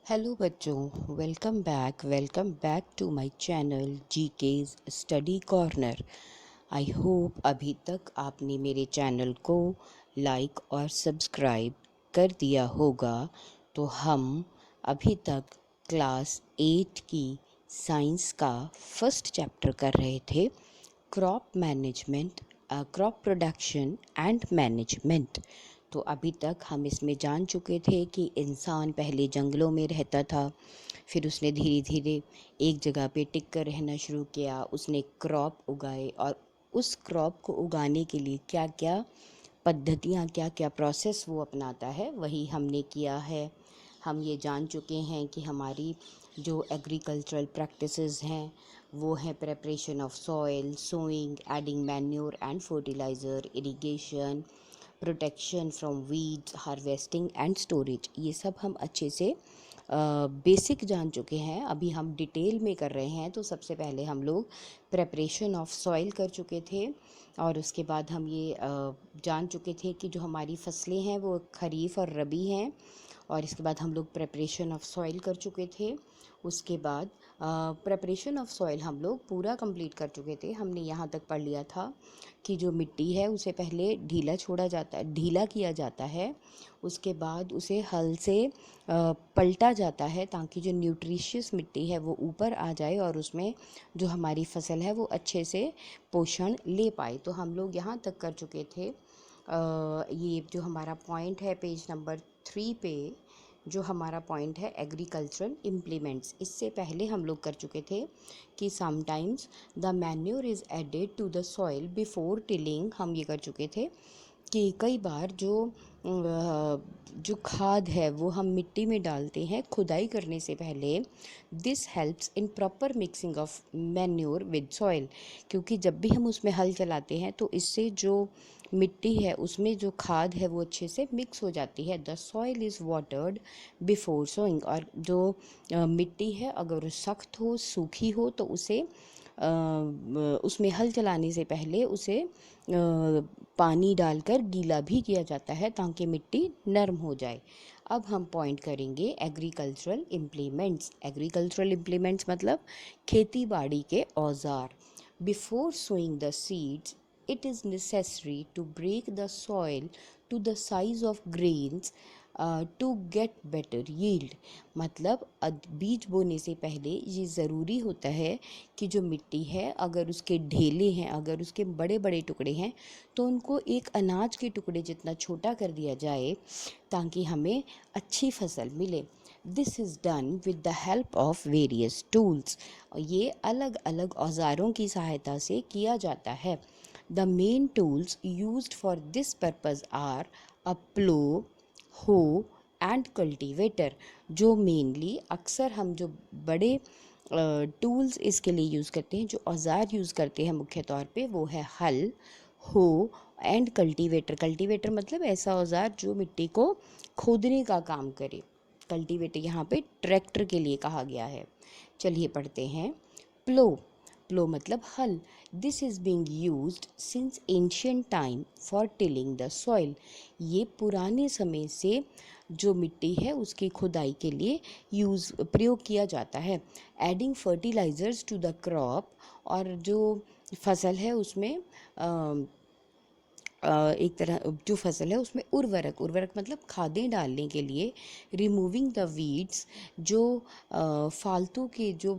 Hello बच्चों, welcome back to my channel GK's study corner. I hope अभी तक आपने मेरे चैनल को लाइक और सब्सक्राइब कर दिया होगा। तो हम अभी तक क्लास 8 की साइंस का फर्स्ट चैप्टर कर रहे थे, crop management, crop production and management. तो अभी तक हम इसमें जान चुके थे कि इंसान पहले जंगलों में रहता था, फिर उसने धीरे धीरे एक जगह पे टिक कर रहना शुरू किया। उसने क्रॉप उगाए और उस क्रॉप को उगाने के लिए क्या क्या पद्धतियाँ, क्या क्या प्रोसेस वो अपनाता है, वही हमने किया है। हम ये जान चुके हैं कि हमारी जो एग्रीकल्चरल प्रैक्टिसेस हैं वो हैं preparation of soil, sowing, adding manure and fertiliser, irrigation, protection from weeds, harvesting and storage. ये सब हम अच्छे से बेसिक जान चुके हैं। अभी हम डिटेल में कर रहे हैं। तो सबसे पहले हम लोग प्रेपरेशन ऑफ सॉइल कर चुके थे और उसके बाद हम ये जान चुके थे कि जो हमारी फसलें हैं वो खरीफ और रबी हैं। और इसके बाद हम लोग प्रेपरेशन ऑफ सॉइल कर चुके थे। उसके बाद प्रेपरेशन ऑफ सॉइल हम लोग पूरा कंप्लीट कर चुके थे। हमने यहाँ तक पढ़ लिया था कि जो मिट्टी है उसे पहले ढीला किया जाता है। उसके बाद उसे हल से पलटा जाता है ताकि जो न्यूट्रिशियस मिट्टी है वो ऊपर आ जाए और उसमें जो हमारी फसल है वो अच्छे से पोषण ले पाए। तो हम लोग यहाँ तक कर चुके थे। ये जो हमारा पॉइंट है पेज नंबर 3 पे, जो हमारा पॉइंट है एग्रीकल्चरल इम्प्लीमेंट्स, इससे पहले हम लोग कर चुके थे कि sometimes the manure is added to the soil before tilling. हम ये कर चुके थे कि कई बार जो खाद है वो हम मिट्टी में डालते हैं खुदाई करने से पहले। This helps in proper mixing of manure with soil, क्योंकि जब भी हम उसमें हल चलाते हैं तो इससे जो मिट्टी है उसमें जो खाद है वो अच्छे से मिक्स हो जाती है। The soil is watered before sowing, और जो मिट्टी है अगर सख्त हो, सूखी हो, तो उसे उसमें हल चलाने से पहले उसे पानी डालकर गीला भी किया जाता है ताकि मिट्टी नरम हो जाए। अब हम पॉइंट करेंगे एग्रीकल्चरल इम्प्लीमेंट्स। एग्रीकल्चरल इम्प्लीमेंट्स मतलब खेती बाड़ी के औज़ार। Before sowing the seeds it is necessary to break the soil to the size of grains to get better yield। मतलब बीज बोने से पहले ये ज़रूरी होता है कि जो मिट्टी है अगर उसके ढेले हैं, अगर उसके बड़े बड़े टुकड़े हैं, तो उनको एक अनाज के टुकड़े जितना छोटा कर दिया जाए ताकि हमें अच्छी फसल मिले। This is done with the help of various tools. ये अलग अलग औज़ारों की सहायता से किया जाता है। The main tools used for this purpose are a plow, hoe and cultivator। जो मेनली अक्सर हम जो बड़े टूल्स इसके लिए यूज़ करते हैं, जो औज़ार यूज़ करते हैं मुख्य तौर पे, वो है हल, हो एंड कल्टीवेटर। कल्टीवेटर मतलब ऐसा औज़ार जो मिट्टी को खोदने का काम करे। कल्टीवेटर यहाँ पे ट्रैक्टर के लिए कहा गया है। चलिए पढ़ते हैं। प्लो, प्लो मतलब हल। This is being used since ancient time for tilling the soil. ये पुराने समय से जो मिट्टी है उसकी खुदाई के लिए प्रयोग किया जाता है। Adding fertilisers to the crop, और जो फसल है उसमें एक तरह जो फसल है उसमें उर्वरक, उर्वरक मतलब खादें डालने के लिए। रिमूविंग द वीड्स, जो फालतू के जो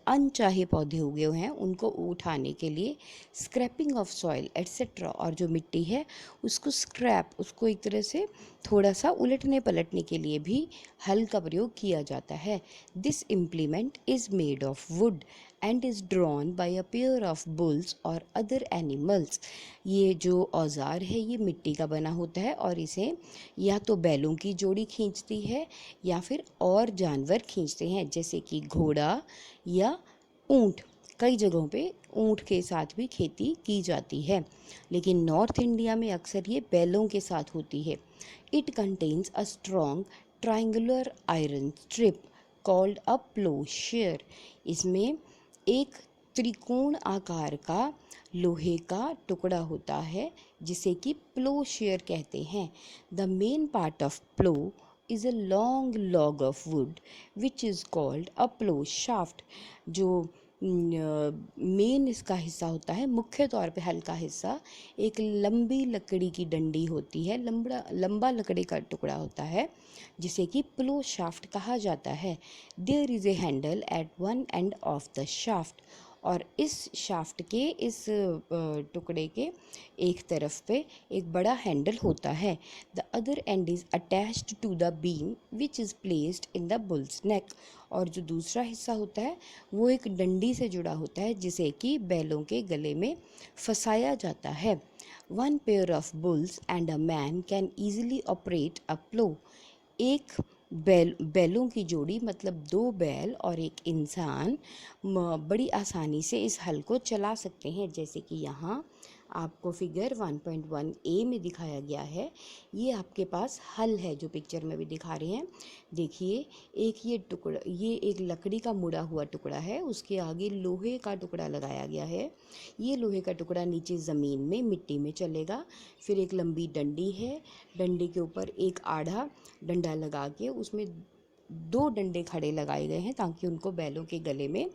अनचाहे पौधे उगे हुए हैं उनको उठाने के लिए। स्क्रैपिंग ऑफ सॉइल एट्सेट्रा, और जो मिट्टी है उसको स्क्रैप, उसको एक तरह से थोड़ा सा उलटने पलटने के लिए भी हल का प्रयोग किया जाता है। This implement is made of would and is drawn by a pair of bulls और अदर एनिमल्स। ये जो औज़ार है ये मिट्टी का बना होता है और इसे या तो बैलों की जोड़ी खींचती है या फिर और जानवर खींचते हैं, जैसे कि घोड़ा या ऊँट। कई जगहों पे ऊँट के साथ भी खेती की जाती है, लेकिन नॉर्थ इंडिया में अक्सर ये बैलों के साथ होती है। It contains a strong triangular iron strip called a ploughshare. इसमें एक त्रिकोण आकार का लोहे का टुकड़ा होता है जिसे कि प्लो शेयर कहते हैं। The main part of plough is a long log of wood which is called a plough shaft. जो मेन इसका हिस्सा होता है, मुख्य तौर पे हल का हिस्सा एक लंबी लकड़ी की डंडी होती है, लंबा लकड़ी का टुकड़ा होता है जिसे कि प्लो शाफ्ट कहा जाता है. There is a handle at one end of the shaft. और इस शाफ्ट के इस टुकड़े के एक तरफ पे एक बड़ा हैंडल होता है. The other end is attached to the beam which is placed in the bull's neck. और जो दूसरा हिस्सा होता है वो एक डंडी से जुड़ा होता है जिसे कि बैलों के गले में फंसाया जाता है. One pair of bulls and a man can easily operate a plough. एक बैलों की जोड़ी मतलब 2 बैल और एक इंसान बड़ी आसानी से इस हल को चला सकते हैं. जैसे कि यहाँ आपको फिगर 1.1a में दिखाया गया है. ये आपके पास हल है जो पिक्चर में भी दिखा रहे हैं. देखिए, ये एक लकड़ी का मुड़ा हुआ टुकड़ा है, उसके आगे लोहे का टुकड़ा लगाया गया है. ये लोहे का टुकड़ा नीचे ज़मीन में मिट्टी में चलेगा. फिर एक लंबी डंडी है, डंडे के ऊपर एक आधा डंडा लगा के उसमें 2 डंडे खड़े लगाए गए हैं ताकि उनको बैलों के गले में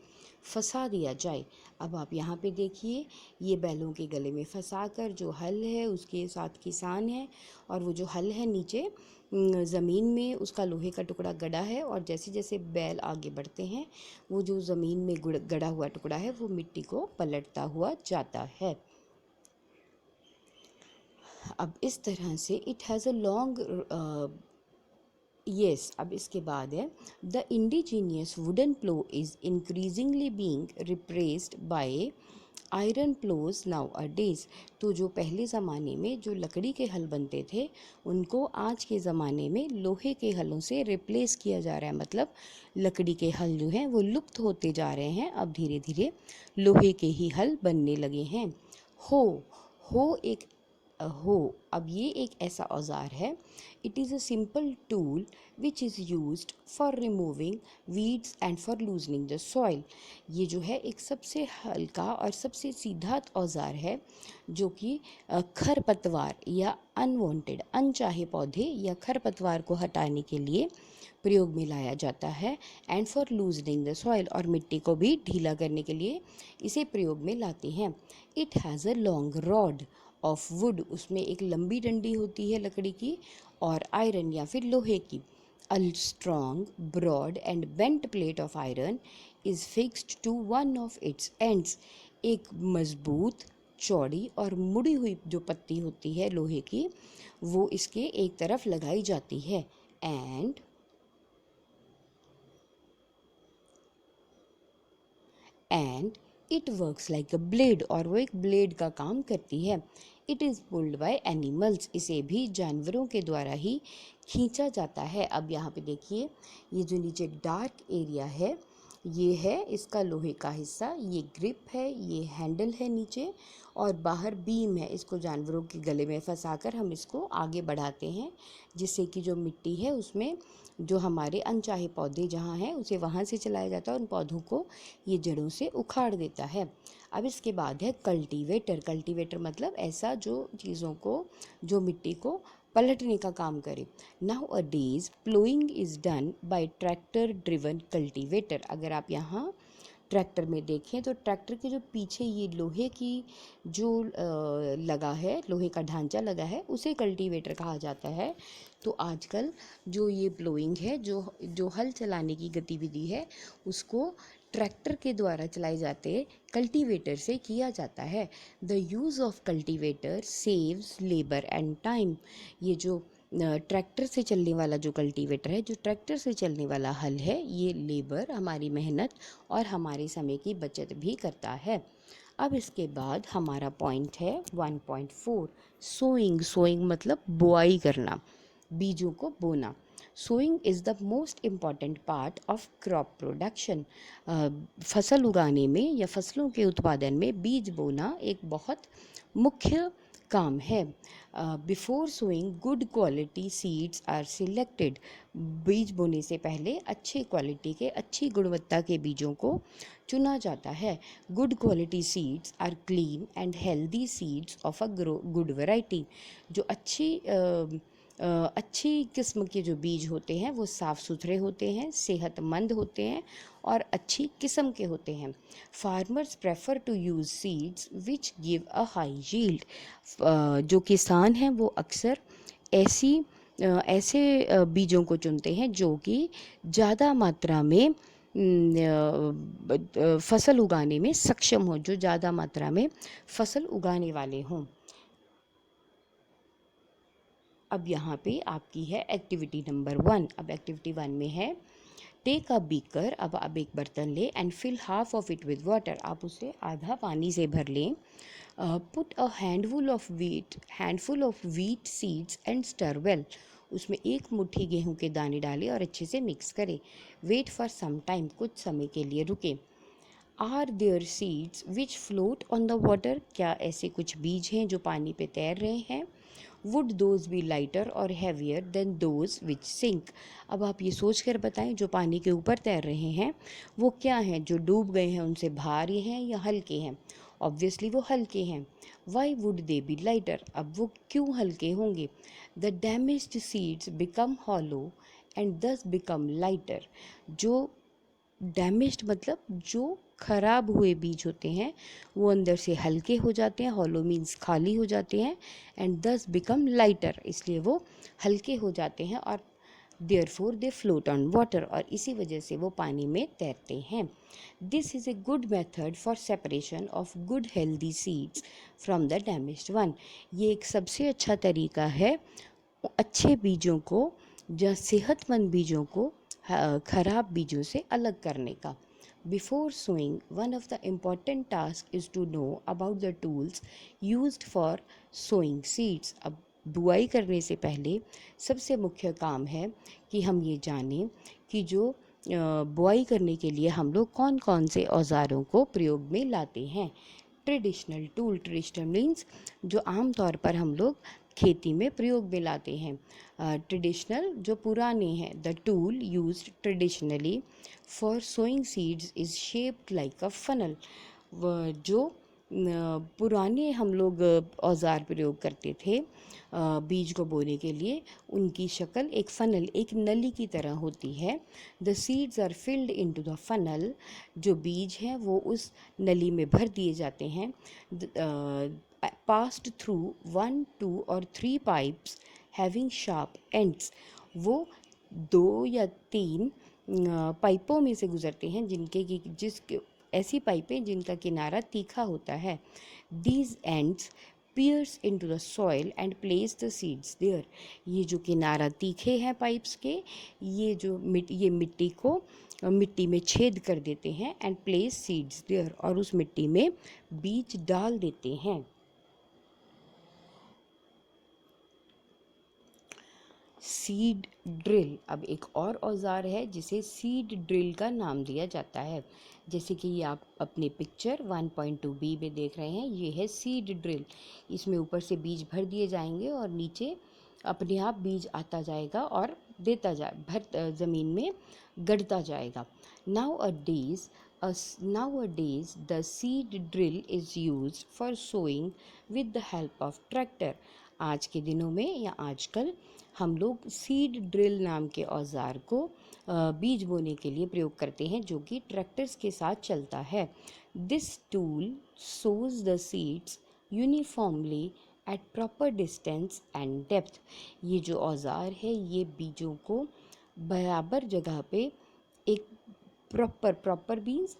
फंसा दिया जाए. अब आप यहाँ पे देखिए, ये बैलों के गले में फंसा कर जो हल है उसके साथ किसान है, और वो जो हल है नीचे ज़मीन में उसका लोहे का टुकड़ा गड़ा है, और जैसे जैसे बैल आगे बढ़ते हैं वो जो ज़मीन में गड़ा हुआ टुकड़ा है वो मिट्टी को पलटता हुआ जाता है. अब इस तरह से इट हैज़ अ लॉन्ग अब इसके बाद है the indigenous wooden plough is increasingly being replaced by iron ploughs nowadays. तो जो पहले ज़माने में जो लकड़ी के हल बनते थे उनको आज के ज़माने में लोहे के हलों से रिप्लेस किया जा रहा है. मतलब लकड़ी के हल जो हैं वो लुप्त होते जा रहे हैं. अब धीरे धीरे लोहे के ही हल बनने लगे हैं. हो हो एक हो अब ये एक ऐसा औजार है. It is a simple tool which is used for removing weeds and for loosening the soil. ये जो है एक सबसे हल्का और सबसे सीधा औजार है जो कि खरपतवार या अनवांटेड अनचाहे पौधे या खरपतवार को हटाने के लिए प्रयोग में लाया जाता है. And for loosening the soil, और मिट्टी को भी ढीला करने के लिए इसे प्रयोग में लाते हैं. It has a long rod of would. उसमें एक लंबी डंडी होती है लकड़ी की और आयरन या फिर लोहे की. A strong broad and bent plate of iron is fixed to one of its ends. एक मजबूत चौड़ी और मुड़ी हुई जो पत्ती होती है लोहे की वो इसके एक तरफ लगाई जाती है. And it works like a blade, और वो एक ब्लेड का काम करती है. It is pulled by animals. इसे भी जानवरों के द्वारा ही खींचा जाता है. अब यहाँ पे देखिए, ये जो नीचे डार्क एरिया है ये है इसका लोहे का हिस्सा. ये ग्रिप है, ये हैंडल है नीचे, और बाहर बीम है. इसको जानवरों के गले में फंसाकर हम इसको आगे बढ़ाते हैं जिससे कि जो मिट्टी है उसमें जो हमारे अनचाहे पौधे जहाँ हैं उसे वहाँ से चलाया जाता है. उन पौधों को ये जड़ों से उखाड़ देता है. अब इसके बाद है कल्टीवेटर. कल्टीवेटर मतलब ऐसा जो चीज़ों को, जो मिट्टी को पलटने का काम करे. Now a days ploughing is done by tractor driven cultivator. अगर आप यहाँ ट्रैक्टर में देखें तो ट्रैक्टर के जो पीछे ये लोहे की जो लगा है, लोहे का ढांचा लगा है, उसे कल्टीवेटर कहा जाता है. तो आजकल जो ये प्लोइंग है, जो हल चलाने की गतिविधि है उसको ट्रैक्टर के द्वारा चलाए जाते कल्टीवेटर से किया जाता है. The use of cultivator saves labour and time. ये जो ट्रैक्टर से चलने वाला जो कल्टीवेटर है, जो ट्रैक्टर से चलने वाला हल है, ये लेबर, हमारी मेहनत और हमारे समय की बचत भी करता है. अब इसके बाद हमारा पॉइंट है 1.4 सोइंग. सोइंग मतलब बुआई करना, बीजों को बोना. Sowing is the most important part of crop production. फसल उगाने में या फसलों के उत्पादन में बीज बोना एक बहुत मुख्य काम है. Before sowing good quality seeds are selected. बीज बोने से पहले अच्छे क्वालिटी के, अच्छी गुणवत्ता के बीजों को चुना जाता है. Good quality seeds are clean and healthy seeds of a good variety. जो अच्छी अच्छी किस्म के जो बीज होते हैं वो साफ़ सुथरे होते हैं, सेहतमंद होते हैं और अच्छी किस्म के होते हैं। Farmers prefer to use seeds which give a high yield. जो किसान हैं वो अक्सर ऐसे बीजों को चुनते हैं जो कि ज़्यादा मात्रा में फसल उगाने में सक्षम हो, जो ज़्यादा मात्रा में फसल उगाने वाले हों। अब यहाँ पे आपकी है एक्टिविटी नंबर 1। अब एक्टिविटी 1 में है टेक अ बीकर। अब आप एक बर्तन लें and fill half of it with water. आप उसे आधा पानी से भर लें। Put a handful of wheat seeds and stir well. उसमें एक मुट्ठी गेहूं के दाने डालें और अच्छे से मिक्स करें। वेट फॉर सम टाइम, कुछ समय के लिए रुकें। Are there seeds which float on the water. क्या ऐसे कुछ बीज हैं जो पानी पे तैर रहे हैं। Would those be lighter or heavier than those which sink. अब आप ये सोच कर बताएं जो पानी के ऊपर तैर रहे हैं वो क्या हैं, जो डूब गए हैं उनसे भारी हैं या हल्के हैं। ऑब्वियसली वो हल्के हैं। Why would they B lighter. अब वो क्यों हल्के होंगे। The damaged seeds become hollow and दस बिकम लाइटर। जो डैमेज्ड मतलब जो खराब हुए बीज होते हैं वो अंदर से हल्के हो जाते हैं, हॉलो मीन्स खाली हो जाते हैं, एंड दस बिकम लाइटर, इसलिए वो हल्के हो जाते हैं, और therefore they float on water, और इसी वजह से वो पानी में तैरते हैं। This is a good method for separation of good healthy seeds from the damaged one. ये एक सबसे अच्छा तरीका है अच्छे बीजों को या सेहतमंद बीजों को खराब बीजों से अलग करने का। Before sowing one of the important task is to know about the tools used for sowing seeds. अब बुआई करने से पहले सबसे मुख्य काम है कि हम ये जानें कि जो बुआई करने के लिए हम लोग कौन कौन से औज़ारों को प्रयोग में लाते हैं। ट्रेडिशनल टूल, ट्रेडिशनल मीन्स जो आम तौर पर हम लोग खेती में प्रयोग में लाते हैं। ट्रेडिशनल जो पुराने हैं, the tool used traditionally for sowing seeds is shaped like a funnel. जो पुराने हम लोग औज़ार प्रयोग करते थे बीज को बोने के लिए, उनकी शक्ल एक फ़नल, एक नली की तरह होती है। The seeds are filled into the funnel. जो बीज हैं वो उस नली में भर दिए जाते हैं। पास्ड थ्रू 1, 2 और 3 पाइप्स हैविंग शार्प एंड्स। वो 2 या 3 पाइपों में से गुजरते हैं जिनके की जिस ऐसी पाइपें जिनका किनारा तीखा होता है। These ends pierce into the soil and place the seeds there. ये जो किनारा तीखे हैं पाइप्स के, ये मिट्टी में छेद कर देते हैं, एंड प्लेस सीड्स देयर, और उस मिट्टी में बीज डाल देते हैं। Seed drill. अब एक और औज़ार है जिसे सीड ड्रिल का नाम दिया जाता है। जैसे कि ये आप अपने पिक्चर 1.2b में देख रहे हैं, ये है सीड ड्रिल। इसमें ऊपर से बीज भर दिए जाएंगे और नीचे अपने आप बीज आता जाएगा और ज़मीन में गड़ता जाएगा। Nowadays the seed drill is used for sowing with the help of tractor। आज के दिनों में या आजकल हम लोग सीड ड्रिल नाम के औज़ार को बीज बोने के लिए प्रयोग करते हैं, जो कि ट्रैक्टर्स के साथ चलता है। This tool shows the seeds uniformly eight proper distance and depth. ये जो औज़ार है ये बीजों को बराबर जगह पे एक प्रॉपर मीन्स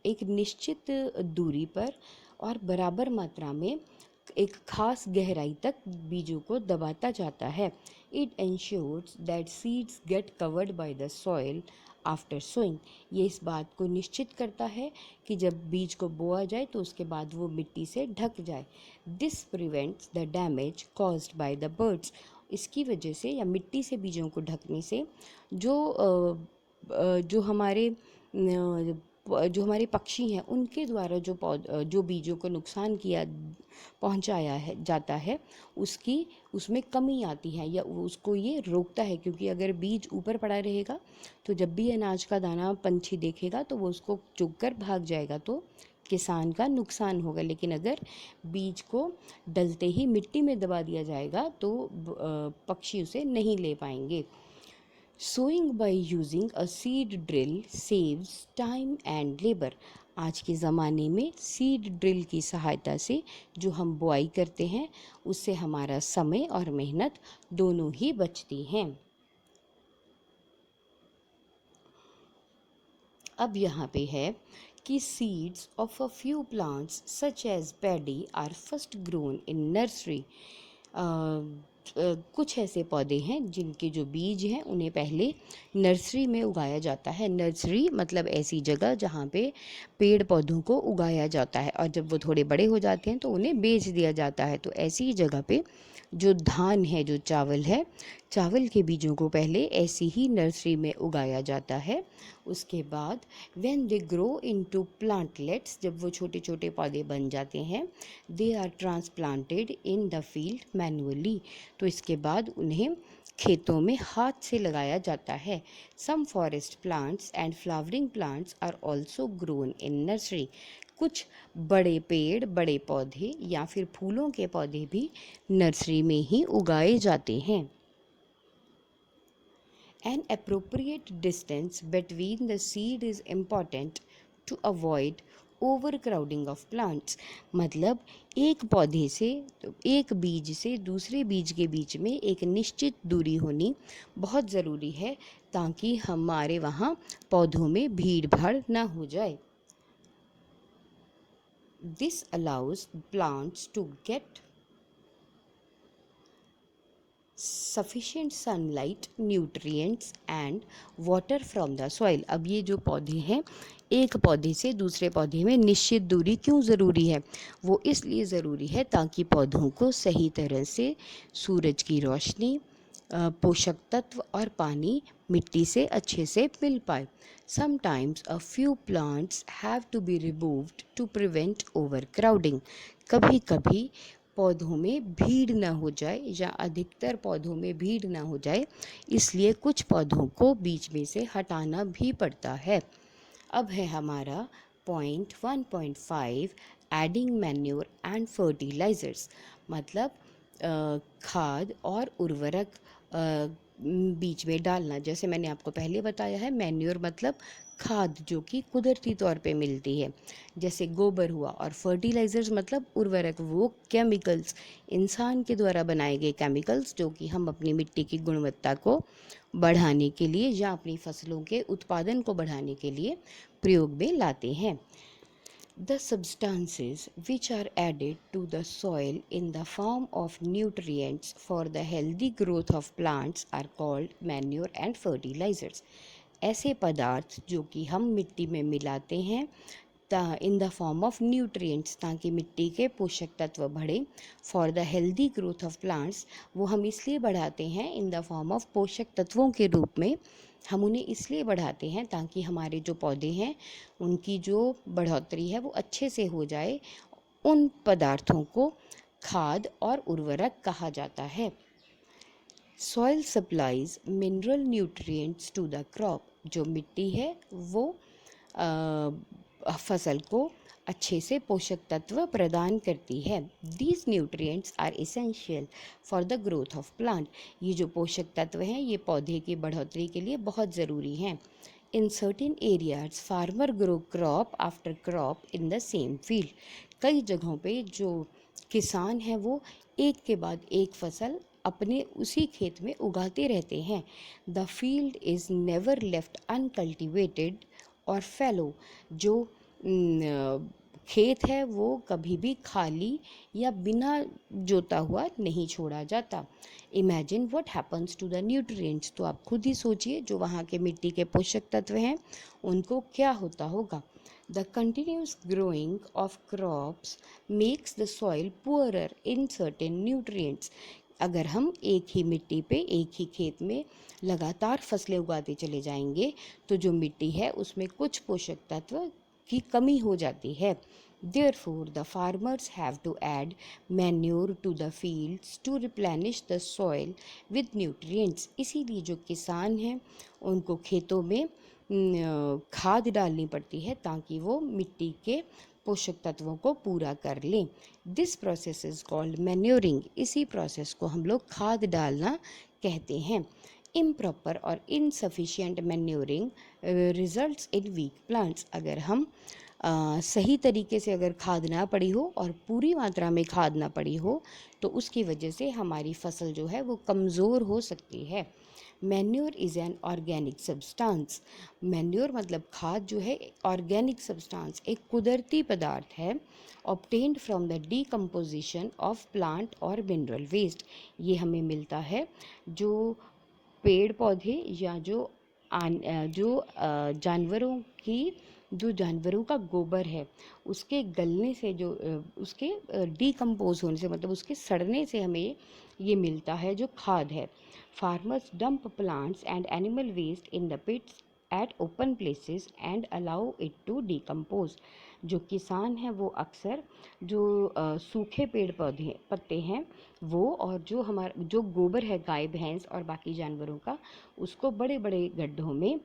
एक निश्चित दूरी पर और बराबर मात्रा में एक खास गहराई तक बीजों को दबाता जाता है। It ensures that seeds get covered by the soil after sowing. ये इस बात को निश्चित करता है कि जब बीज को बोआ जाए तो उसके बाद वो मिट्टी से ढक जाए। This prevents the damage caused by the birds. इसकी वजह से या मिट्टी से बीजों को ढकने से जो हमारे पक्षी हैं उनके द्वारा जो बीजों को नुकसान पहुंचाया जाता है उसमें कमी आती है, या उसको ये रोकता है। क्योंकि अगर बीज ऊपर पड़ा रहेगा तो जब भी अनाज का दाना पंछी देखेगा तो वो उसको चुग कर भाग जाएगा, तो किसान का नुकसान होगा। लेकिन अगर बीज को डलते ही मिट्टी में दबा दिया जाएगा तो पक्षी उसे नहीं ले पाएंगे। Sowing by using a seed drill saves time and labour. आज के ज़माने में सीड ड्रिल की सहायता से जो हम बुआई करते हैं उससे हमारा समय और मेहनत दोनों ही बचती हैं। अब यहाँ पे है कि seeds of a few plants such as paddy are first grown in nursery. कुछ ऐसे पौधे हैं जिनके जो बीज हैं उन्हें पहले नर्सरी में उगाया जाता है। नर्सरी मतलब ऐसी जगह जहाँ पे पेड़ पौधों को उगाया जाता है और जब वो थोड़े बड़े हो जाते हैं तो उन्हें बेच दिया जाता है। तो ऐसी ही जगह पे जो धान है, जो चावल है, चावल के बीजों को पहले ऐसी ही नर्सरी में उगाया जाता है। उसके बाद when they grow into plantlets, जब वो छोटे छोटे पौधे बन जाते हैं, they are transplanted in the field manually. तो इसके बाद उन्हें खेतों में हाथ से लगाया जाता है। Some forest plants and flowering plants are also grown in nursery. कुछ बड़े पेड़, बड़े पौधे या फिर फूलों के पौधे भी नर्सरी में ही उगाए जाते हैं। An appropriate distance between the seed is important to avoid overcrowding of plants। मतलब एक पौधे से, एक बीज से दूसरे बीज के बीच में एक निश्चित दूरी होनी बहुत ज़रूरी है ताकि हमारे वहाँ पौधों में भीड़ भाड़ ना हो जाए। This allows plants to get sufficient sunlight, nutrients and water from the soil। अब ये जो पौधे हैं, एक पौधे से दूसरे पौधे में निश्चित दूरी क्यों ज़रूरी है? वो इसलिए ज़रूरी है ताकि पौधों को सही तरह से सूरज की रोशनी, पोषक तत्व और पानी मिट्टी से अच्छे से मिल पाए। Sometimes a few plants have to be removed to prevent overcrowding। कभी कभी पौधों में भीड़ न हो जाए या अधिकतर पौधों में भीड़ न हो जाए, इसलिए कुछ पौधों को बीच में से हटाना भी पड़ता है। अब है हमारा point 1.5, adding manure and fertilisers. मतलब खाद और उर्वरक बीच में डालना। जैसे मैंने आपको पहले बताया है, मैन्योर मतलब खाद जो कि कुदरती तौर पे मिलती है, जैसे गोबर हुआ, और फर्टिलाइजर्स मतलब उर्वरक, वो केमिकल्स, इंसान के द्वारा बनाए गए केमिकल्स जो कि हम अपनी मिट्टी की गुणवत्ता को बढ़ाने के लिए या अपनी फसलों के उत्पादन को बढ़ाने के लिए प्रयोग में लाते हैं। The substances which are added to the soil in the form of nutrients for the healthy growth of plants are called manure and fertilizers। ऐसे पदार्थ जो कि हम मिट्टी में मिलाते हैं in the form of nutrients ताकि मिट्टी के पोषक तत्व बढ़े, for the healthy growth of plants वो हम इसलिए बढ़ाते हैं इन द फॉर्म ऑफ पोषक तत्वों के रूप में। हम उन्हें इसलिए बढ़ाते हैं ताकि हमारे जो पौधे हैं उनकी जो बढ़ोतरी है वो अच्छे से हो जाए। उन पदार्थों को खाद और उर्वरक कहा जाता है। Soil supplies mineral nutrients to the crop. जो मिट्टी है वो फसल को अच्छे से पोषक तत्व प्रदान करती है। These nutrients are essential for the growth of plant. ये जो पोषक तत्व हैं ये पौधे की बढ़ोतरी के लिए बहुत ज़रूरी हैं। In certain areas farmer grow crop after crop in the same field. कई जगहों पे जो किसान हैं वो एक के बाद एक फसल अपने उसी खेत में उगाते रहते हैं। The field is never left uncultivated और फैलो। जो खेत है वो कभी भी खाली या बिना जोता हुआ नहीं छोड़ा जाता। Imagine what happens to the nutrients. तो आप खुद ही सोचिए जो वहाँ के मिट्टी के पोषक तत्व हैं उनको क्या होता होगा। The continuous growing of crops makes the soil poorer in certain nutrients। अगर हम एक ही मिट्टी पे, एक ही खेत में लगातार फसलें उगाते चले जाएंगे तो जो मिट्टी है उसमें कुछ पोषक तत्व की कमी हो जाती है। Therefore, the farmers have to add manure to the fields to replenish the soil with nutrients। इसीलिए जो किसान हैं उनको खेतों में खाद डालनी पड़ती है ताकि वो मिट्टी के पोषक तत्वों को पूरा कर लें। This process is called manuring. इसी प्रोसेस को हम लोग खाद डालना कहते हैं। Improper or insufficient manuring results in weak plants. अगर हम सही तरीके से अगर खाद ना पड़ी हो और पूरी मात्रा में खाद ना पड़ी हो तो उसकी वजह से हमारी फसल जो है वो कमज़ोर हो सकती है। Manure is an organic substance. Manure मतलब खाद जो है ऑर्गेनिक सब्सटेंस, एक कुदरती पदार्थ है obtained from the decomposition of plant और मिनरल वेस्ट। ये हमें मिलता है जो पेड़ पौधे या जानवरों की जो जानवरों का गोबर है उसके गलने से जो उसके डीकम्पोज होने से मतलब उसके सड़ने से हमें ये मिलता है जो खाद है। Farmers dump plants and animal waste in the pits at open places and allow it to decompose. जो किसान हैं वो अक्सर जो सूखे पेड़ पौधे पत्ते हैं वो और जो गोबर है गाय भैंस और बाकी जानवरों का उसको बड़े बड़े गड्ढों में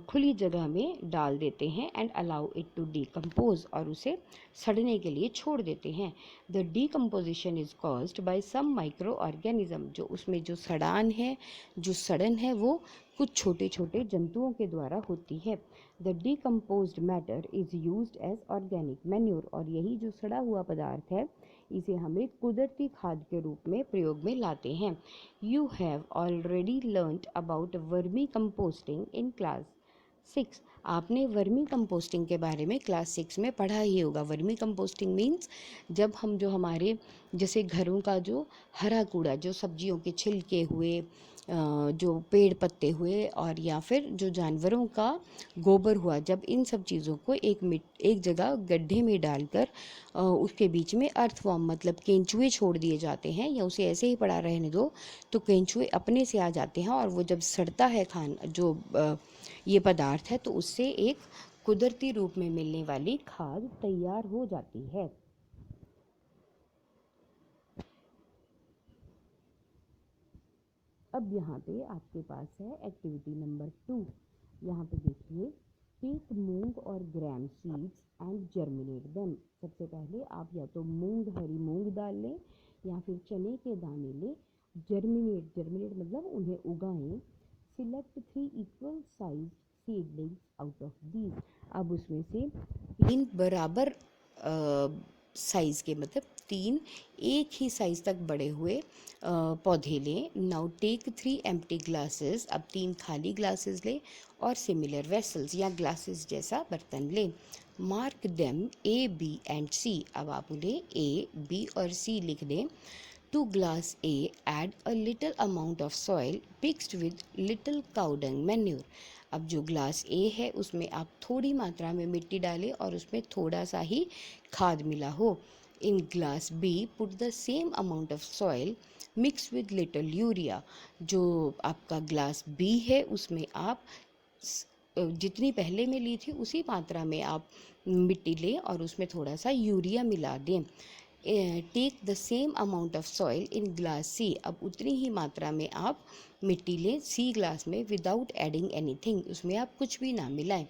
खुली जगह में डाल देते हैं and allow it to decompose और उसे सड़ने के लिए छोड़ देते हैं। The decomposition is caused by some micro organism. जो उसमें जो सड़न है वो कुछ छोटे छोटे जंतुओं के द्वारा होती है। The decomposed matter is used as organic manure. और यही जो सड़ा हुआ पदार्थ है इसे हमें कुदरती खाद के रूप में प्रयोग में लाते हैं। You have already learned about vermi composting in class 6। आपने वर्मी कंपोस्टिंग के बारे में क्लास 6 में पढ़ा ही होगा। वर्मी कंपोस्टिंग मीन्स जब हम जो हमारे जैसे घरों का जो हरा कूड़ा, जो सब्जियों के छिलके हुए, जो पेड़ पत्ते हुए और या फिर जो जानवरों का गोबर हुआ, जब इन सब चीज़ों को एक जगह गड्ढे में डालकर उसके बीच में अर्थवॉर्म मतलब केंचुए छोड़ दिए जाते हैं या उसे ऐसे ही पड़ा रहने दो तो केंचुए अपने से आ जाते हैं और वो जब सड़ता है ये पदार्थ है तो उससे एक कुदरती रूप में मिलने वाली खाद तैयार हो जाती है। अब यहाँ पे आपके पास है एक्टिविटी नंबर 2। यहाँ पे देखिए, टेक मूंग और ग्राम सीड्स एंड जर्मिनेट देम। सबसे पहले आप या तो हरी मूंग डाल लें या फिर चने के दाने लें। जर्मिनेट मतलब उन्हें उगाएं। Select 3 equal size seedlings out of these. अब उसमें से 3 बराबर साइज़ के मतलब 3 एक ही साइज़ तक बड़े हुए पौधे लें। Now take 3 empty glasses. अब 3 खाली ग्लासेस लें और सिमिलर वेसल्स या ग्लासेस जैसा बर्तन लें। Mark them A, B and C। अब आप उन्हें A, B और C लिख दें। To glass A add a little amount of soil mixed with little cow dung manure। अब जो ग्लास A है उसमें आप थोड़ी मात्रा में मिट्टी डालें और उसमें थोड़ा सा ही खाद मिला हो। In glass B put the same amount of soil mixed with little urea। जो आपका ग्लास B है उसमें आप जितनी पहले में ली थी उसी मात्रा में आप मिट्टी लें और उसमें थोड़ा सा यूरिया मिला दें। Take the same amount of soil in glass C. अब उतनी ही मात्रा में आप मिट्टी लें सी ग्लास में विदाउट एडिंग एनीथिंग, उसमें आप कुछ भी ना मिलाएं।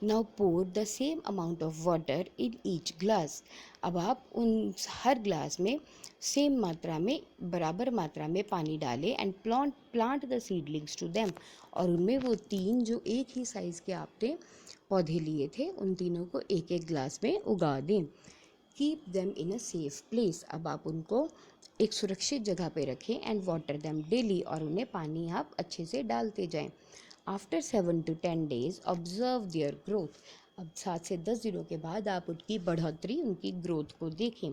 Now pour the same amount of water in each glass. अब आप उन हर ग्लास में सेम मात्रा में बराबर मात्रा में पानी डालें and plant the seedlings to them. और उनमें वो 3 जो एक ही साइज़ के आपने पौधे लिए थे उन तीनों को एक एक ग्लास में उगा दें। Keep them in a safe place. अब आप उनको एक सुरक्षित जगह पे रखें एंड वाटर देम डेली। और उन्हें पानी आप अच्छे से डालते जाएं। After 7 to 10 days observe their growth. अब 7 से 10 दिनों के बाद आप उनकी बढ़ोतरी, उनकी ग्रोथ को देखें।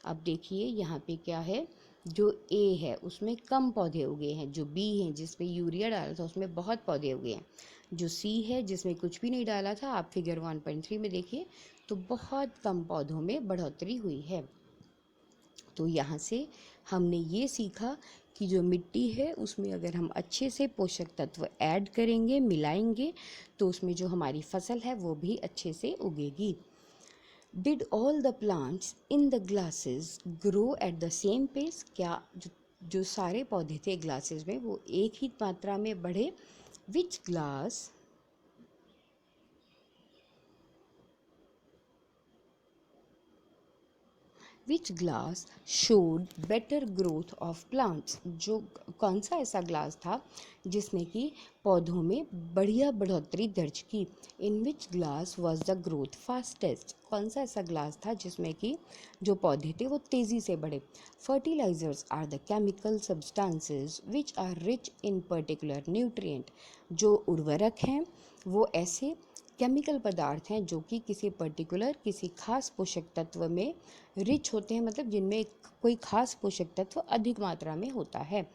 अब देखिए यहाँ पे क्या है, जो A है उसमें कम पौधे उगे हैं, जो B है जिसमें यूरिया डाला था उसमें बहुत पौधे उगे हैं, जो C है जिसमें कुछ भी नहीं डाला था आप फिगर 1.3 में देखिए तो बहुत कम पौधों में बढ़ोतरी हुई है। तो यहाँ से हमने ये सीखा कि जो मिट्टी है उसमें अगर हम अच्छे से पोषक तत्व ऐड करेंगे, मिलाएंगे तो उसमें जो हमारी फसल है वो भी अच्छे से उगेगी। Did all the plants in the glasses grow at the same pace. क्या जो सारे पौधे थे ग्लासेस में वो एक ही मात्रा में बढ़े। Which glass which glass showed better growth of plants, जो कौन सा ऐसा ग्लास था जिसने कि पौधों में बढ़िया बढ़ोतरी दर्ज की। In which glass was the growth fastest, कौन सा ऐसा ग्लास था जिसमें कि जो पौधे थे वो तेज़ी से बढ़े। Fertilisers are the chemical substances which are rich in particular nutrient, जो उर्वरक हैं वो ऐसे केमिकल पदार्थ हैं जो कि किसी खास पोषक तत्व में रिच होते हैं, मतलब जिनमें कोई खास पोषक तत्व अधिक मात्रा में होता है।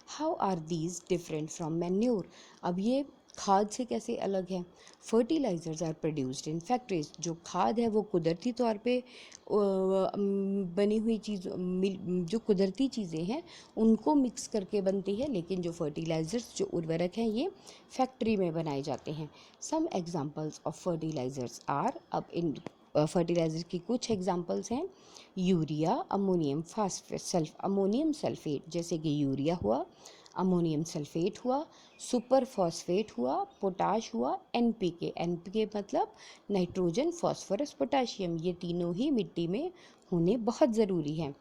How are these different from manure, अब ये खाद से कैसे अलग है। Fertilizers are produced in factories, जो खाद है वो कुदरती तौर पे बनी हुई चीज़ जो कुदरती चीज़ें हैं उनको मिक्स करके बनती है, लेकिन जो फर्टिलाइज़र्स जो उर्वरक हैं ये फैक्ट्री में बनाए जाते हैं। Some examples of fertilizers are, अब इन फर्टिलाइज़र की कुछ एग्जांपल्स हैं। यूरिया, अमोनियम सल्फेट, जैसे कि यूरिया हुआ, अमोनियम सल्फेट हुआ, सुपर फॉस्फेट हुआ, पोटाश हुआ, एनपीके मतलब नाइट्रोजन फॉस्फोरस पोटाशियम, ये तीनों ही मिट्टी में होने बहुत ज़रूरी हैं।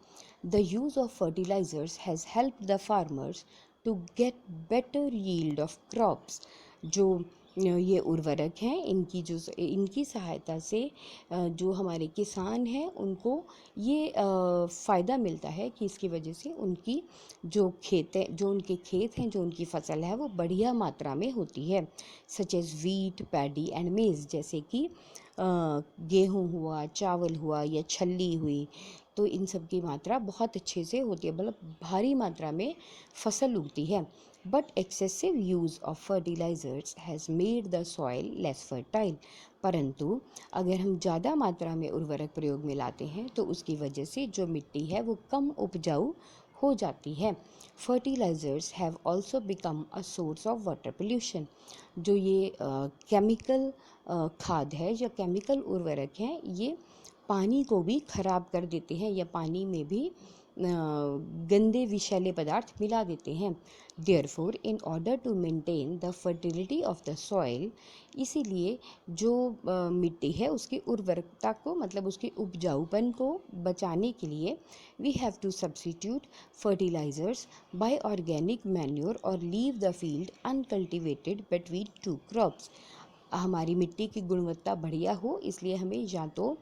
The use of fertilizers has help the farmers to get better yield of crops, जो ये उर्वरक हैं इनकी सहायता से जो हमारे किसान हैं उनको ये फ़ायदा मिलता है कि इसकी वजह से उनकी जो उनके खेत हैं, जो उनकी फसल है वो बढ़िया मात्रा में होती है। Such as wheat, paddy and maize, जैसे कि गेहूँ हुआ, चावल हुआ या छल्ली हुई, तो इन सब की मात्रा बहुत अच्छे से होती है, मतलब भारी मात्रा में फसल उगती है। But excessive use of fertilizers has made the soil less fertile, परंतु अगर हम ज़्यादा मात्रा में उर्वरक प्रयोग में लाते हैं तो उसकी वजह से जो मिट्टी है वो कम उपजाऊ हो जाती है। Fertilizers have also become a source of water pollution, जो ये केमिकल खाद है या केमिकल उर्वरक हैं ये पानी को भी खराब कर देते हैं या पानी में भी गंदे विषैले पदार्थ मिला देते हैं। Therefore in order to maintain the fertility of the soil, इसीलिए जो मिट्टी है उसकी उर्वरकता को, मतलब उसकी उपजाऊपन को बचाने के लिए we have to substitute fertilisers by organic manure और leave the field uncultivated between two crops. हमारी मिट्टी की गुणवत्ता बढ़िया हो इसलिए हमें या तो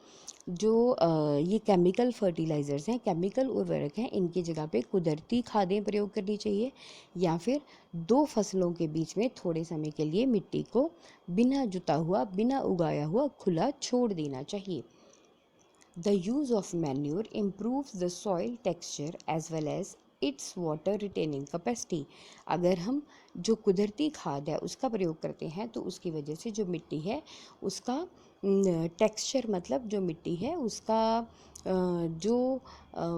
जो ये केमिकल फर्टिलाइज़र्स हैं, केमिकल उर्वरक हैं, इनकी जगह पे कुदरती खादें प्रयोग करनी चाहिए, या फिर दो फसलों के बीच में थोड़े समय के लिए मिट्टी को बिना जुता हुआ, बिना उगाया हुआ खुला छोड़ देना चाहिए। The use of manure improves the soil texture as well as its water retaining capacity। अगर हम जो कुदरती खाद है उसका प्रयोग करते हैं तो उसकी वजह से जो मिट्टी है उसका टेक्सचर, मतलब जो मिट्टी है उसका जो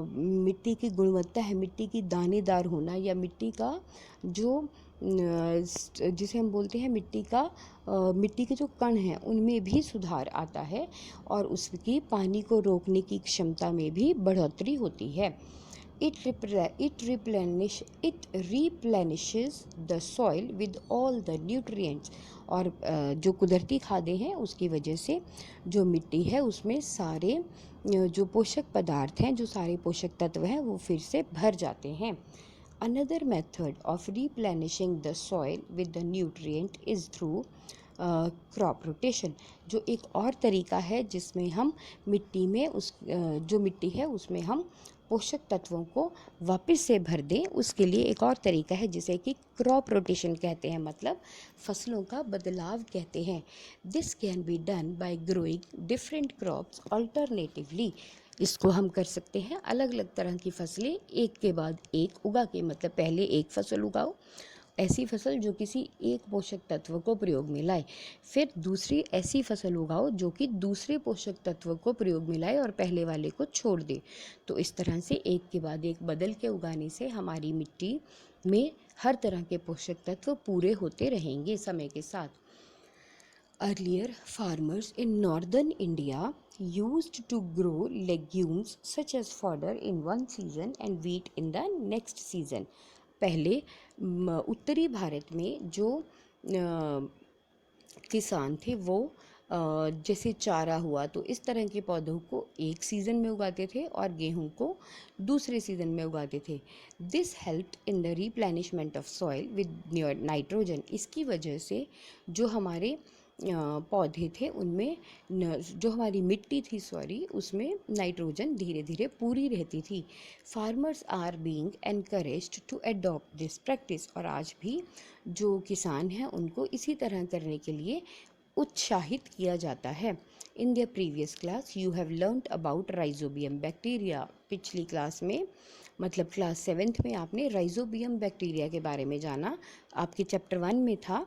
मिट्टी की गुणवत्ता है, मिट्टी की दानेदार होना या मिट्टी का जो जिसे हम बोलते हैं मिट्टी के जो कण हैं उनमें भी सुधार आता है और उसकी पानी को रोकने की क्षमता में भी बढ़ोतरी होती है। It replenishes the soil with all the nutrients, और जो कुदरती खादें हैं उसकी वजह से जो मिट्टी है उसमें सारे जो पोषक पदार्थ हैं, जो सारे पोषक तत्व हैं वो फिर से भर जाते हैं। Another method of replenishing the soil with the nutrient is through crop rotation, जो एक और तरीका है जिसमें हम मिट्टी में जो मिट्टी है उसमें हम पोषक तत्वों को वापस से भर दें, उसके लिए एक और तरीका है जिसे कि क्रॉप रोटेशन कहते हैं, मतलब फसलों का बदलाव कहते हैं। This can be done by growing different crops alternatively, इसको हम कर सकते हैं अलग अलग तरह की फसलें एक के बाद एक उगा के, मतलब पहले एक फसल उगाओ, ऐसी फसल जो किसी एक पोषक तत्व को प्रयोग में लाए, फिर दूसरी ऐसी फसल उगाओ जो कि दूसरे पोषक तत्व को प्रयोग में लाए और पहले वाले को छोड़ दे। तो इस तरह से एक के बाद एक बदल के उगाने से हमारी मिट्टी में हर तरह के पोषक तत्व पूरे होते रहेंगे समय के साथ। Earlier, farmers in northern India used to grow legumes such as fodder in one season and wheat in the next season। पहले उत्तरी भारत में जो किसान थे वो जैसे चारा हुआ, तो इस तरह के पौधों को एक सीज़न में उगाते थे और गेहूं को दूसरे सीज़न में उगाते थे। This help in the replenishment of soil with nitrogen. इसकी वजह से जो हमारे पौधे थे उनमें जो हमारी मिट्टी थी, सॉरी, उसमें नाइट्रोजन धीरे धीरे पूरी रहती थी। Farmers are being encouraged to adopt this practice. और आज भी जो किसान हैं उनको इसी तरह करने के लिए उत्साहित किया जाता है। In the previous class you have learned about rhizobium bacteria. पिछली क्लास में, मतलब क्लास 7th में, आपने राइजोबियम बैक्टीरिया के बारे में जाना। आपके चैप्टर 1 में था।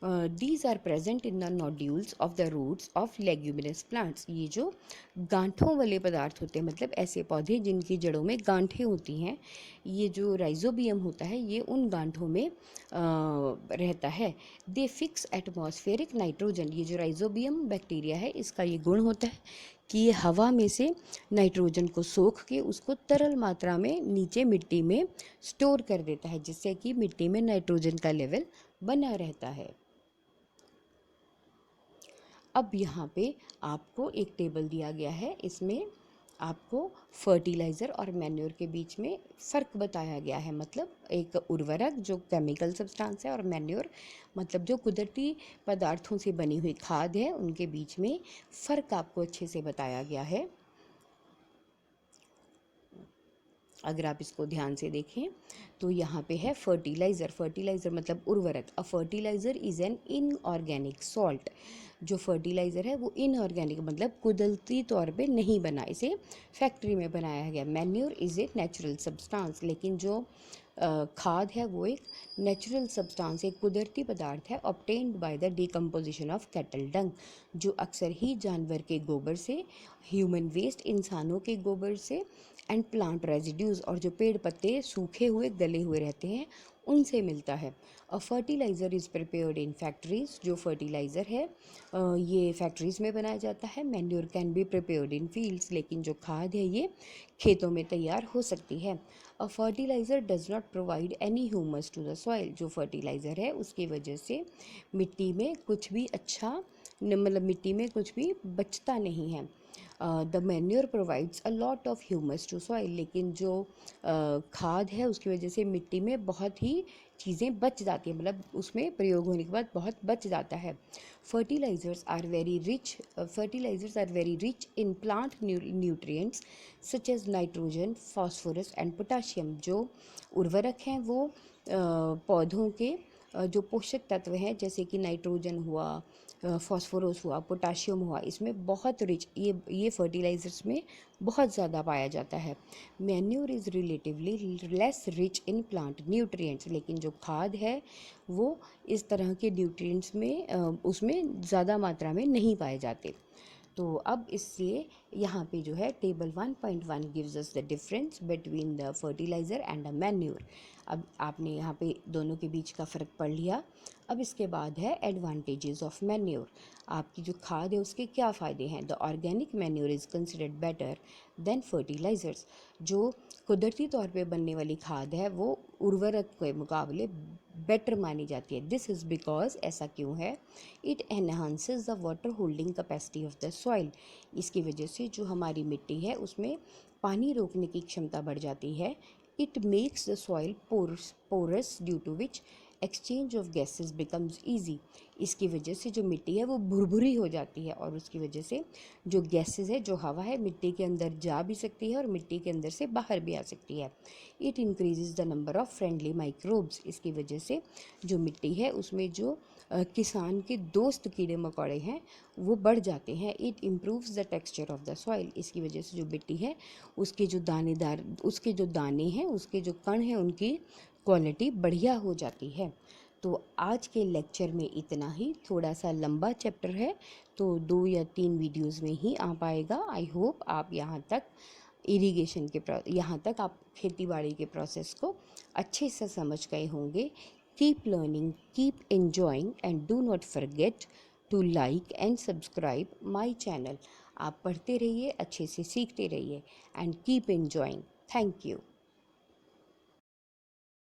These are present in the nodules of the roots of leguminous plants. ये जो गांठों वाले पदार्थ होते हैं, मतलब ऐसे पौधे जिनकी जड़ों में गांठें होती हैं, ये जो राइजोबियम होता है ये उन गांठों में रहता है। दे फिक्स एटमॉस्फेरिक नाइट्रोजन। ये जो राइजोबियम बैक्टीरिया है इसका ये गुण होता है कि ये हवा में से नाइट्रोजन को सोख के उसको तरल मात्रा में नीचे मिट्टी में स्टोर कर देता है, जिससे कि मिट्टी में नाइट्रोजन का लेवल बना रहता है। अब यहाँ पे आपको एक टेबल दिया गया है, इसमें आपको फर्टिलाइज़र और मैन्योर के बीच में फ़र्क बताया गया है। मतलब एक उर्वरक जो केमिकल सब्सटेंस है और मैन्योर मतलब जो कुदरती पदार्थों से बनी हुई खाद है, उनके बीच में फ़र्क आपको अच्छे से बताया गया है। अगर आप इसको ध्यान से देखें तो यहाँ पे है फर्टिलाइज़र। फर्टिलाइज़र मतलब उर्वरक। A fertiliser is an inorganic salt. जो फर्टिलाइज़र है वो इनऑर्गेनिक मतलब कुदरती तौर पे नहीं बना, इसे फैक्ट्री में बनाया गया। Manure is a natural substance. लेकिन जो खाद है वो एक नेचुरल सब्सटेंस, एक कुदरती पदार्थ है, obtained by the decomposition of cattle डंग, जो अक्सर ही जानवर के गोबर से, ह्यूमन वेस्ट इंसानों के गोबर से, एंड प्लांट रेजिड्यूज़ और जो पेड़ पत्ते सूखे हुए गले हुए रहते हैं उनसे मिलता है। A fertiliser is prepared in factories. जो फर्टिलाइज़र है ये फैक्ट्रीज़ में बनाया जाता है। Manure can be prepared in fields. लेकिन जो खाद है ये खेतों में तैयार हो सकती है। A fertiliser does not provide any humus to the soil. जो फर्टिलाइज़र है उसकी वजह से मिट्टी में कुछ भी अच्छा मतलब मिट्टी में कुछ भी बचता नहीं है। The manure provides a lot of humus to soil. लेकिन जो खाद है उसकी वजह से मिट्टी में बहुत ही चीज़ें बच जाती हैं, मतलब उसमें प्रयोग होने के बाद बहुत बच जाता है। Fertilizers are very rich in plant nutrients such as nitrogen, phosphorus and potassium. जो उर्वरक हैं वो पौधों के जो पोषक तत्व हैं जैसे कि नाइट्रोजन हुआ, फास्फोरस हुआ, पोटाशियम हुआ, इसमें बहुत रिच ये फर्टिलाइज़र्स में बहुत ज़्यादा पाया जाता है। Manure is relatively less rich in plant nutrients. लेकिन जो खाद है वो इस तरह के न्यूट्रिएंट्स में उसमें ज़्यादा मात्रा में नहीं पाए जाते। तो अब इससे यहाँ पे जो है table 1.1 gives us the difference between the fertiliser and the manure. अब आपने यहाँ पे दोनों के बीच का फ़र्क पढ़ लिया। अब इसके बाद है एडवांटेजेस ऑफ मैन्योर। आपकी जो खाद है उसके क्या फ़ायदे हैं। The organic manure is considered better than fertilizers. जो कुदरती तौर पे बनने वाली खाद है वो उर्वरक के मुकाबले बेटर मानी जाती है। दिस इज़ बिकॉज, ऐसा क्यों है, it enhances the water holding capacity of the soil. इसकी वजह से जो हमारी मिट्टी है उसमें पानी रोकने की क्षमता बढ़ जाती है। It makes the soil porous due to which exchange of gases becomes easy. इसकी वजह से जो मिट्टी है वो भुरभुरी हो जाती है और उसकी वजह से जो गैसेस है, जो हवा है, मिट्टी के अंदर जा भी सकती है और मिट्टी के अंदर से बाहर भी आ सकती है। It increases the number of friendly microbes. इसकी वजह से जो मिट्टी है उसमें जो किसान के दोस्त कीड़े मकोड़े हैं वो बढ़ जाते हैं। It improves the texture of the soil. इसकी वजह से जो मिट्टी है उसके जो दाने हैं, उसके जो कण हैं, उनकी क्वालिटी बढ़िया हो जाती है। तो आज के लेक्चर में इतना ही। थोड़ा सा लंबा चैप्टर है तो 2 या 3 वीडियोज़ में ही आ पाएगा। आई होप आप यहाँ तक यहाँ तक आप खेती बाड़ी के प्रोसेस को अच्छे से समझ गए होंगे। Keep learning, keep enjoying and do not forget to like and subscribe my channel. आप पढ़ते रहिए, अच्छे से सीखते रहिए and keep enjoying. Thank you.